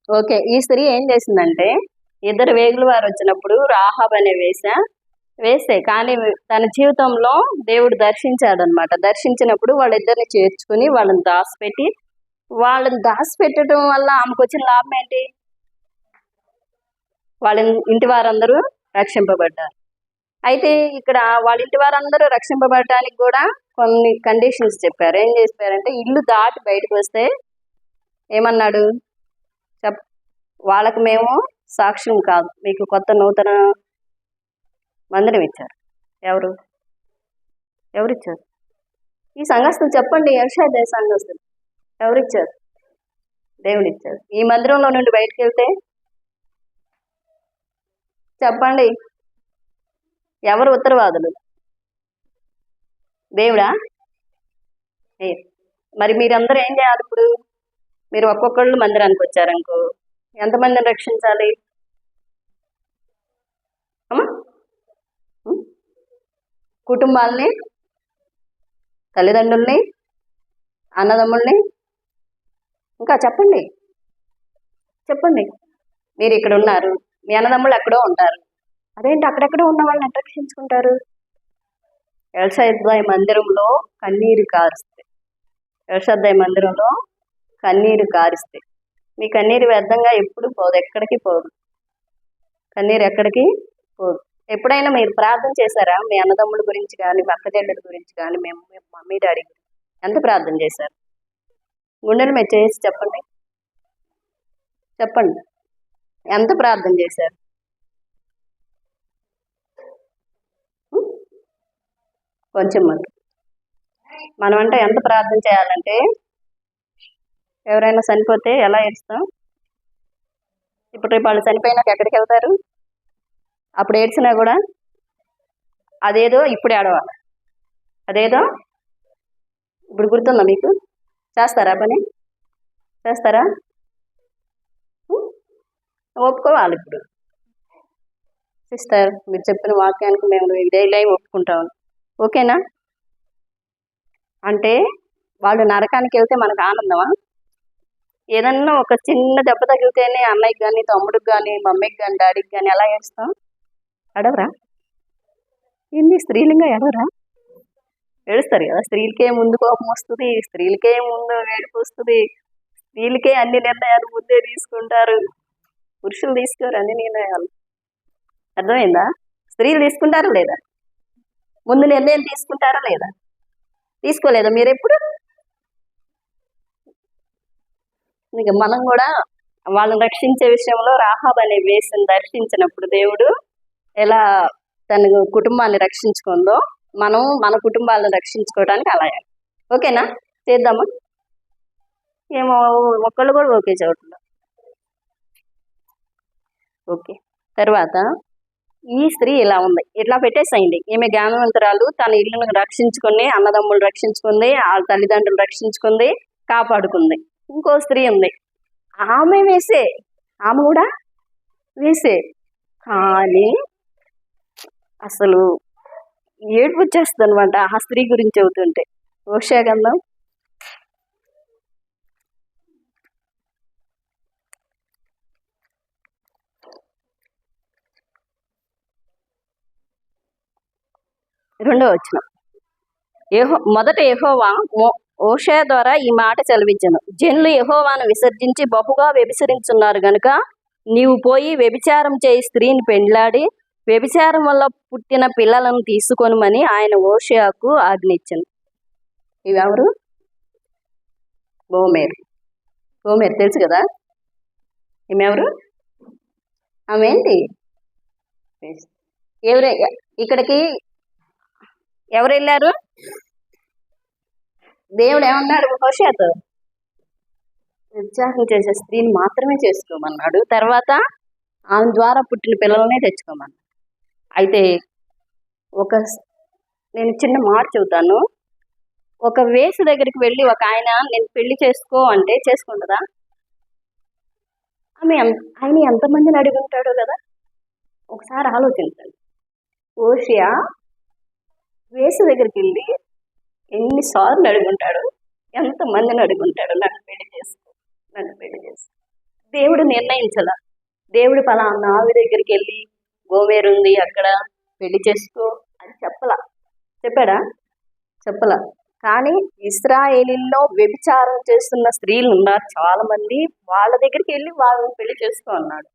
A: ఓకే, ఈ స్త్రీ ఏం చేసిందంటే, ఇద్దరు వేగుల వారు వచ్చినప్పుడు రాహాబ్ అనే వేసే కానీ తన జీవితంలో దేవుడు దర్శించాడనమాట. దర్శించినప్పుడు వాళ్ళిద్దరిని చేర్చుకుని వాళ్ళని దాచిపెట్టడం వల్ల ఆమెకు వచ్చిన లాభం ఏంటి? వాళ్ళ ఇంటి వారందరూ రక్షింపబడ్డారు. అయితే ఇక్కడ వాళ్ళ ఇంటి వారందరూ రక్షింపబడటానికి కూడా కొన్ని కండిషన్స్ చెప్పారు. ఏం చెప్పారంటే, ఇల్లు దాటి బయటకు వస్తే ఏమన్నాడు? వాళ్ళకి మేము సాక్ష్యం కాదు, మీకు కొత్త నూతన మందిరం ఇచ్చారు. ఎవరిచ్చారు? ఈ సంఘస్థులు చెప్పండి, యెషయా సంఘస్థులు ఎవరిచ్చారు? దేవుడు ఇచ్చారు. ఈ మందిరంలో నుండి బయటకు వెళ్తే చెప్పండి, ఎవరు ఉత్తరవాదులు? దేవుడా? మరి మీరందరూ ఏం చేయాలి? ఇప్పుడు మీరు ఒక్కొక్కళ్ళు మందిరానికి వచ్చారనుకో, ఎంతమందిని రక్షించాలి? కుటుంబాలని, తల్లిదండ్రుల్ని, అన్నదమ్ముల్ని, ఇంకా చెప్పండి. మీరు ఇక్కడ ఉన్నారు, మీ అన్నదమ్ముళ్ళు ఎక్కడో ఉంటారు. అదేంటి అక్కడెక్కడో ఉన్న వాళ్ళని ఎట్లా రక్షించుకుంటారు? యెషయా మందిరంలో కన్నీరు కారిస్తే, యెషయా మందిరంలో కన్నీరు కారిస్తే మీ కన్నీరు వ్యర్థంగా ఎప్పుడు పోదు, ఎక్కడికి పోదు. కన్నీరు ఎక్కడికి పోదు. ఎప్పుడైనా మీరు ప్రార్థన చేశారా? మీ అన్నదమ్ముల గురించి కానీ, మీ అక్కచెల్లెల గురించి కానీ, మేము మమ్మీ డాడీ గురించి ఎంత ప్రార్థన చేశారు? గుండెలు మీరు చేసి చెప్పండి, ఎంత ప్రార్థన చేశారు? కొంచెం మనం అంటే ఎంత ప్రార్థన చేయాలంటే, ఎవరైనా చనిపోతే ఎలా ఏడుస్తాం? ఇప్పుడు రేపు వాళ్ళు చనిపోయినాక ఎక్కడికి వెళ్తారు? అప్పుడు ఏడ్చినా కూడా అదేదో ఇప్పుడు ఏడవాలి. అదేదో ఇప్పుడు గుర్తుందా మీకు? చేస్తారా పని? చేస్తారా? ఒప్పుకోవాలి. ఇప్పుడు సిస్టర్, మీరు చెప్పిన వాక్యానికి మేము ఇదే లైవ్ ఒప్పుకుంటాం, ఓకేనా? అంటే వాళ్ళు నరకానికి వెళ్తే మనకు ఆనందమా? ఏదన్నా ఒక చిన్న దెబ్బ తగిలితేనే అన్నయ్యకి కానీ, తమ్ముడికి కానీ, మమ్మీకి కానీ, డాడీకి కానీ ఎలా ఏడుస్తాం? ఎడవరా? ఏంది స్త్రీలింగా ఎడవరా? ఏడుస్తారు కదా. స్త్రీలకే ముందు కోపం వస్తుంది, స్త్రీలకే ముందు ఏడుపు వస్తుంది, స్త్రీలకే అన్ని నిర్ణయాలు ముందే తీసుకుంటారు. పురుషులు తీసుకోరు అన్ని నిర్ణయాలు. అర్థమైందా? స్త్రీలు తీసుకుంటారా లేదా? ముందు నిర్ణయం తీసుకుంటారా లేదా? తీసుకోలేదా మీరు ఎప్పుడు? ఇక మనం కూడా వాళ్ళని రక్షించే విషయంలో రాహాబ్ అనే వేసిని దర్శించినప్పుడు దేవుడు ఎలా తన కుటుంబాన్ని రక్షించుకుందో, మనం మన కుటుంబాలను రక్షించుకోవడానికి అలా. ఓకేనా? చేద్దామా? ఏమో ఒక్కళ్ళు కూడా ఓకే చోట్ల. ఓకే. తర్వాత ఈ స్త్రీ ఇలా ఉంది, ఇట్లా పెట్టేసేయండి. ఈమె జ్ఞానవంతురాలు, తన ఇల్లును రక్షించుకుంది, అన్నదమ్ములు రక్షించుకుంది, ఆ తల్లిదండ్రులు రక్షించుకుంది, కాపాడుకుంది. ఇంకో స్త్రీ ఉంది, ఆమె కూడా వేసే. కానీ అసలు ఏడుపు వచ్చేస్తుంది అనమాట ఆ స్త్రీ గురించి అవుతుంటే. హోషేయ గ్రంథం 2వ వచనం. మొదట యెహోవా హోషేయ ద్వారా ఈ మాట చదివించెను. జనులు యెహోవాను విసర్జించి బహుగా వ్యభిచరించున్నారు గనుక నీవు పోయి వ్యభిచారం చేయి స్త్రీని పెండ్లాడి వ్యభిచారం వల్ల పుట్టిన పిల్లలను తీసుకొనుమని ఆయన హోషేయకు ఆజ్ఞించింది. ఇవెవరు? గోమెర్. గోమెర్ తెలుసు కదా, ఈమెవరు? ఆమె ఏంటి? ఎవరు ఇక్కడికి ఎవరు వెళ్ళారు? దేవుడు ఏమన్నాడు హోషేయతో? వ్యభిచారం చేసే స్త్రీని మాత్రమే చేసుకోమన్నాడు. తర్వాత ఆమె ద్వారా పుట్టిన పిల్లలనే తెచ్చుకోమన్నాడు. అయితే నేను చిన్న మాట చెబుతాను. ఒక వేసు దగ్గరికి వెళ్ళి ఒక ఆయన నేను పెళ్లి చేసుకో అంటే చేసుకుంటుందా? ఆయన ఎంతమందిని అడిగి ఉంటాడో కదా, ఒకసారి ఆలోచించండి. హోషేయ వేసు దగ్గరికి వెళ్ళి ఎన్నిసార్లు అడుగుంటాడు, ఎంతమందిని అడుగుంటాడు, నన్ను పెళ్లి చేసుకో, నన్ను పెళ్లి చేసుకో. దేవుడు నిర్ణయించాల. దేవుడు పలానా ఆవి దగ్గరికి వెళ్ళి గోమెర్ ఉంది అక్కడ పెళ్లి చేసుకో అని చెప్పాడా? చెప్పలా. కానీ ఇశ్రాయేలీల్లో వ్యభిచారం చేస్తున్న స్త్రీలు ఉన్నారు చాలా మంది. వాళ్ళ దగ్గరికి వెళ్ళి వాళ్ళని పెళ్లి చేసుకో అన్నాడు.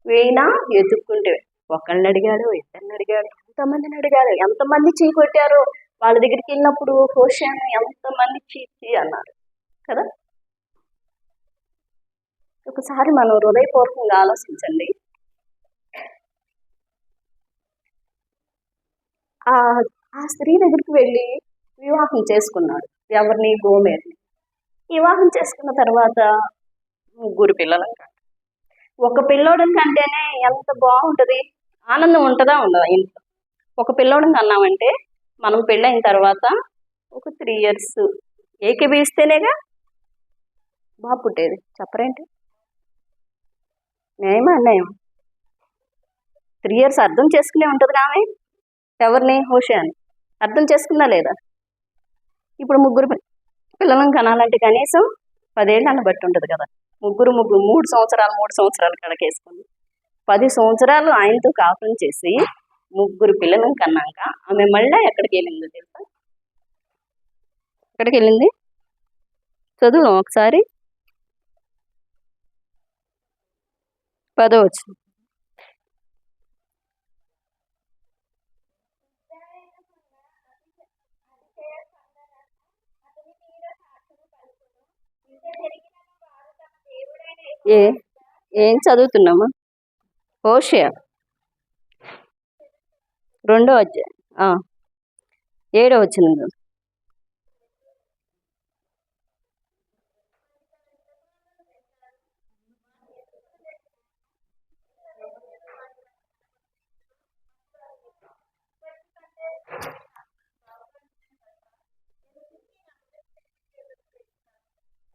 A: వీణా ఎత్తుక్కుంటే ఒకళ్ళని అడిగాడు, ఇద్దరిని అడిగాడు, ఎంతమందిని అడిగాడు, ఎంతమంది చీ కొట్టారో వాళ్ళ దగ్గరికి వెళ్ళినప్పుడు హోషేయను ఎంతమంది చీ అన్నారు కదా. ఒకసారి మనం హృదయపూర్వకంగా ఆలోచించండి. ఆ స్త్రీ దగ్గరికి వెళ్ళి వివాహం చేసుకున్నాడు. ఎవరిని? గోమెర్ని. వివాహం చేసుకున్న తర్వాత 3 పిల్లలు. ఒక పిల్లోడిని కంటేనే ఎంత బాగుంటుంది, ఆనందం ఉంటుందా ఉండదా ఇంట్లో? ఒక పిల్లోడిని అన్నామంటే మనం పెళ్ళైన తర్వాత ఒక 3 years ఏకీభవిస్తేనేగా బాబు పుట్టేది. చెప్పరేంటి? న్యాయమా అన్యాయం? 3 years అర్థం చేసుకునే ఉంటుంది ఆమె. ఎవరిని? హోషేయని. అర్థం చేసుకుందా లేదా? ఇప్పుడు 3 పిల్లలను కనాలంటే కనీసం 10 ఏళ్ళని బట్టి ఉంటుంది కదా. 3 సంవత్సరాలు కడకేసుకుంది. 10 సంవత్సరాలు ఆయనతో కాపురం చేసి 3 పిల్లలను కన్నాక ఆమె మళ్ళా ఎక్కడికి వెళ్ళిందో తెలుసా? ఎక్కడికి వెళ్ళింది? చదువు ఒకసారి. 10వ వచనం. ఏం చదువుతున్నామా? హోషేయ 2వ అధ్యాయం 7వ వచనం.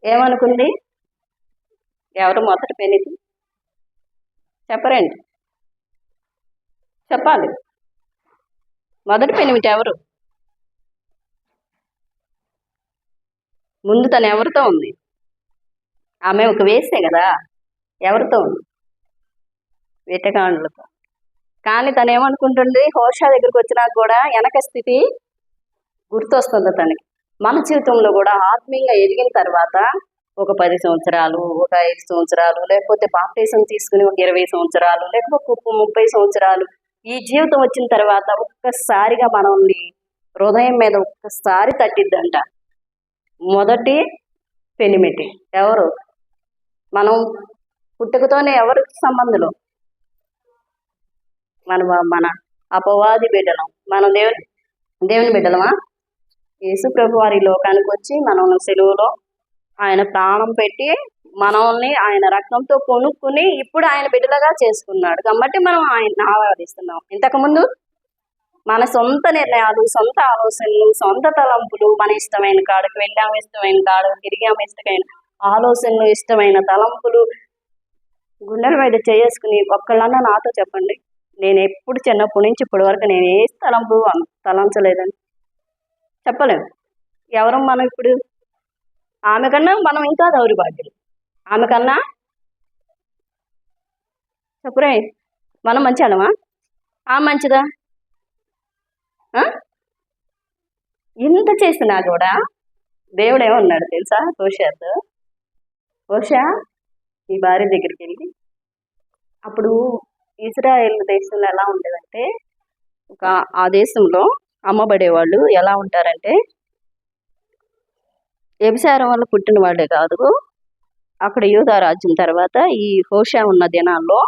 A: ఏమనుకుంది? ఎవరు మొదటి పెనిది? చెప్పరండి, చెప్పాలి. మొదటి పెనిమిటి ఎవరు? ముందు తను ఎవరితో ఉంది? ఆమె ఒక వేసే కదా. ఎవరితో ఉంది? వేటగాండ్లతో. కానీ తను ఏమనుకుంటుంది? హోషేయ దగ్గరికి వచ్చినా కూడా వెనక స్థితి గుర్తొస్తుంది తనకి. మన జీవితంలో కూడా ఆత్మీయంగా ఎదిగిన తర్వాత ఒక 10 సంవత్సరాలు, ఒక 5 సంవత్సరాలు, లేకపోతే బాప్టిజం తీసుకుని ఒక 20 సంవత్సరాలు, లేకపోతే 30 సంవత్సరాలు, ఈ జీవితం వచ్చిన తర్వాత ఒక్కసారిగా మనల్ని హృదయం మీద ఒక్కసారి తట్టిద్దంట మొదటి పెనిమిటి. ఎవరు? మనం పుట్టుకతోనే ఎవరికి సంబంధులు? మన అపవాది బిడ్డలం. మనం దేవుని బిడ్డలమా? యేసు ప్రభు వారి లోకానికి వచ్చి మనల్ని సెలువులో ఆయన ప్రాణం పెట్టి మనల్ని ఆయన రక్తంతో కొనుక్కుని ఇప్పుడు ఆయన బిడ్డలుగా చేసుకున్నాడు కాబట్టి మనం ఆయన ఆరాధిస్తున్నాం. ఇంతకుముందు మన సొంత నిర్ణయాలు, సొంత ఆలోచనలు, సొంత తలంపులు, మన ఇష్టమైన కాడకు వెళ్ళాము, ఇష్టమైన కాడకు తిరిగాము, ఇష్టమైన ఆలోచనలు, ఇష్టమైన తలంపులు గుండెల మీద చేసుకుని ఒక్కళ్ళన్నా నాతో చెప్పండి, నేను ఎప్పుడు చిన్నప్పటి నుంచి ఇప్పటి వరకు నేను ఏ తలంపు తలంచలేదని చెప్పలేము. ఎవరు మనం ఇప్పుడు? ఆమె కన్నా మనం ఇంకా దౌర్భాగ్యులు. ఆమె కన్నా చెప్పురే, మనం మంచిదమా? మంచిదా? ఇంత చేసినా కూడా దేవుడు ఏమన్నాడు తెలుసా హోషేయతో? హోషేయ నీ భార్య దగ్గరికి వెళ్ళి, అప్పుడు ఇజ్రాయెల్ దేశంలో ఎలా ఉండేదంటే ఆ దేశంలో అమ్మబడేవాళ్ళు ఎలా ఉంటారంటే వ్యభిచారం వల్ల పుట్టిన వాళ్ళే కాదు. అక్కడ యూదా రాజ్యం తర్వాత ఈ హోషా ఉన్న దినాల్లో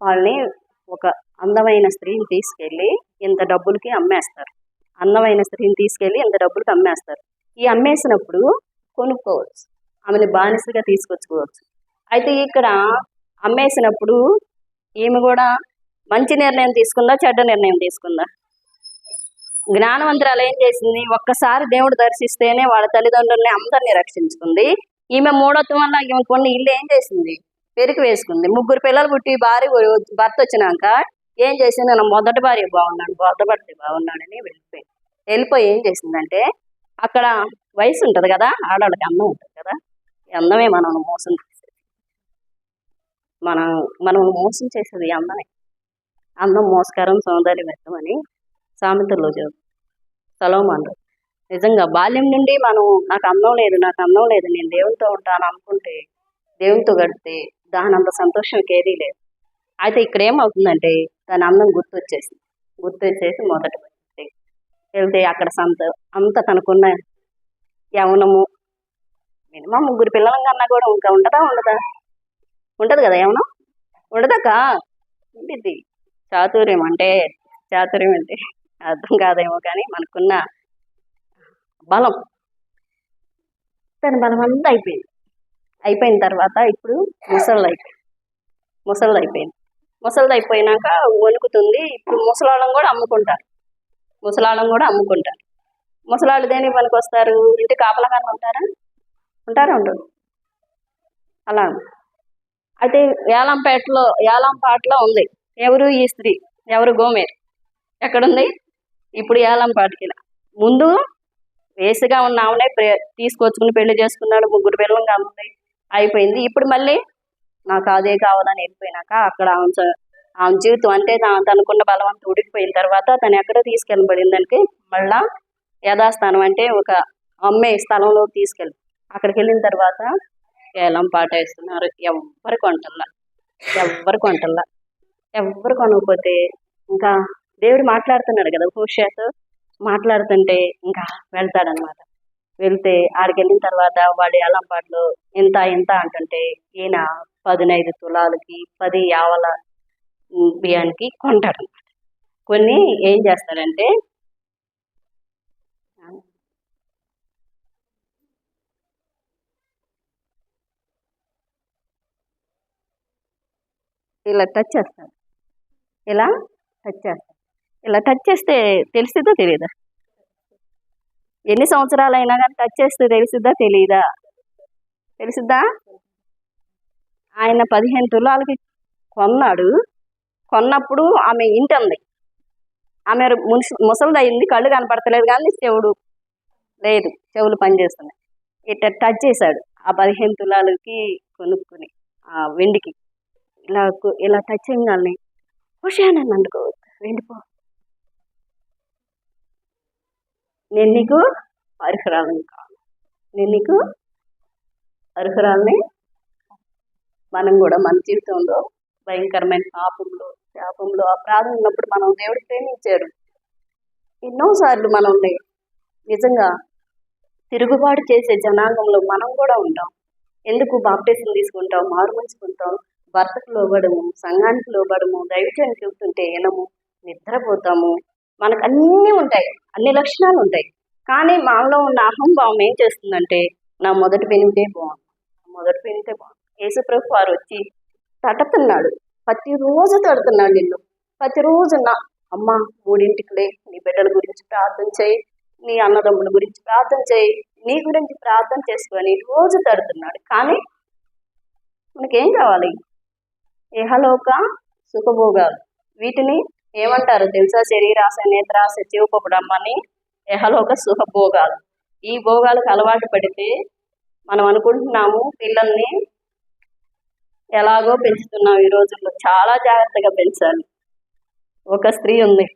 A: వాళ్ళని ఒక అందమైన స్త్రీని తీసుకెళ్ళి ఇంత డబ్బులకి అమ్మేస్తారు. అందమైన స్త్రీని తీసుకెళ్ళి ఇంత డబ్బులకి అమ్మేస్తారు. ఈ అమ్మేసినప్పుడు కొనుక్కోవచ్చు, ఆమెను బానిసగా తీసుకొచ్చుకోవచ్చు. అయితే ఇక్కడ అమ్మేసినప్పుడు ఈమె కూడా మంచి నిర్ణయం తీసుకుందా, చెడ్డ నిర్ణయం తీసుకుందా? జ్ఞానవంతురాలు ఏం చేసింది? ఒక్కసారి దేవుడు దర్శిస్తేనే వాళ్ళ తల్లిదండ్రుల్ని అందరినీ రక్షించుకుంది. ఈమె మూఢత్వం వల్ల ఈమె కొన్ని ఇల్లు ఏం చేసింది? పెరికి వేసుకుంది. 3 పిల్లలు పుట్టి భర్త వచ్చినాక ఏం చేసింది? నా మొదటి భార్య బాగున్నాడు, మొదటి భర్త బాగున్నాడని వెళ్ళిపోయి ఏం చేసిందంటే, అక్కడ వయసు ఉంటుంది కదా, ఆడవాళ్ళకి అందం ఉంటుంది కదా, ఈ అందమే మనం మోసం చేసేది. మనం మోసం చేసేది అందమే. అందం మోసకరం సౌందర్యం వ్యక్తమని సామెతల్లో సలోమాను. నిజంగా బాల్యం నుండి నాకు అందం లేదు, నేను దేవునితో ఉంటాను అనుకుంటే, దేవునితో గడిపితే దాని అంత సంతోషం ఏదీ లేదు. అయితే ఇక్కడ ఏమవుతుందంటే దాని అందం గుర్తొచ్చేసి మొదట వెళ్తే అక్కడ అంత తనకున్న యవనము, మినిమం 3 పిల్లల కన్నా కూడా ఇంకా ఉండదా? ఉండదు కదా, యవనం ఉండదాక ఉండిద్ది. చాతుర్యం అంటే అర్థం కాదేమో కానీ మనకున్న బలం, తన బలం అంతా అయిపోయిన తర్వాత ఇప్పుడు ముసళ్ళు అయిపోయినాక వణుకుతుంది. ఇప్పుడు ముసలాళ్ళం కూడా అమ్ముకుంటారు. ముసలాళ్ళు దేనికి పనికి వస్తారు? ఇంటి కాపలాగా ఉంటారా? ఉండరు. అలా అయితే ఏలంపాటలో ఉంది. ఎవరు ఈ స్త్రీ? ఎవరు? గోమెర్. ఎక్కడుంది ఇప్పుడు? ఏలంపాటకి ముందు వేసుగా ఉన్న ఆమెనే తీసుకొచ్చుకుని పెళ్లి చేసుకున్నాడు. 3 పిల్లలుగా ఉంది, అయిపోయింది. ఇప్పుడు మళ్ళీ నాకు అదే కావాలని వెళ్ళిపోయినాక అక్కడ ఆమె జీవితం అంటే తనకున్న బలవంతం ఉడికిపోయిన తర్వాత తను ఎక్కడో తీసుకెళ్ళబడిందానికి మళ్ళా యథాస్థానం అంటే ఒక అమ్మే స్థలంలో అక్కడికి వెళ్ళిన తర్వాత ఏలం పాట వేస్తున్నారు. ఎవ్వరు కొనకపోతే ఇంకా దేవుడు మాట్లాడుతున్నాడు కదా హోషేతో, మాట్లాడుతుంటే ఇంకా వెళ్తాడనమాట. వెళ్తే ఆడికి వెళ్ళిన తర్వాత వాడి ఏలం పాటలో ఇంత అంటుంటే ఈయన 15 తులాలకి 10 యావల బియ్యానికి కొంటాడు. కొన్ని ఏం చేస్తాడంటే ఇలా టచ్ చేస్తాడు. ఇలా టచ్ చేస్తే తెలిసిద్దా తెలియదా? ఎన్ని సంవత్సరాలైనా కానీ టచ్ చేస్తే తెలిసిద్దా తెలియదా? తెలిసిద్దా? ఆయన 15 తులాలకి కొన్నప్పుడు ఆమె ఇంటుంది. ఆమె ముసలిదయింది, కళ్ళు కనపడతలేదు కానీ చెవులు పనిచేస్తున్నాయి. ఇట్లా టచ్ చేశాడు. ఆ 15 తులాలకి కొనుక్కుని ఆ వెండికి ఇలా టచ్ చేయగానే హుషానని అందుకో, వెళ్ళిపో, నేను నీకు అర్హురాలని. మనం కూడా మన జీవితంలో భయంకరమైన శాపంలో అపరాధం ఉన్నప్పుడు మనం దేవుడు ప్రేమించాడు. ఎన్నోసార్లు మనల్ని నిజంగా తిరుగుబాటు చేసే జనాంగంలో మనం కూడా ఉంటాం. ఎందుకు? బాప్టిజం తీసుకుంటాం, మారుమలుచుకుంటాం, భర్తకు లోబడము, సంఘానికి లోబడము, దైవజనం చెబుతుంటే వినము, నిద్రపోతాము. మనకు అన్నీ ఉంటాయి, అన్ని లక్షణాలు ఉంటాయి. కానీ మనలో ఉన్న అహంభావం ఏం చేస్తుందంటే నా మొదటి పెనిమిటే బాగుంది. యేసుప్రభు వారు వచ్చి తడుతున్నాడు, ప్రతిరోజు తడుతున్నాడు నిన్ను. ప్రతిరోజు అమ్మ 3ంటికి లే, నీ బిడ్డల గురించి ప్రార్థన చేయి, నీ అన్నదమ్ముల గురించి ప్రార్థన చేయి, నీ గురించి ప్రార్థన చేసుకొని రోజు తడుతున్నాడు. కానీ మనకేం కావాలి? ఇహలోక సుఖభోగాలు. వీటిని ఏమంటారు తెలుసా? శరీరాశ, నేత్రాశ, జీవపడమ్మని ఇహలోక సుఖభోగాలు. ఈ భోగాలకు అలవాటు పడితే మనం అనుకుంటున్నాము పిల్లల్ని ఎలాగో పెంచుతున్నాం. ఈ రోజుల్లో చాలా జాగ్రత్తగా పెంచాలి. ఒక స్త్రీ ఉంది,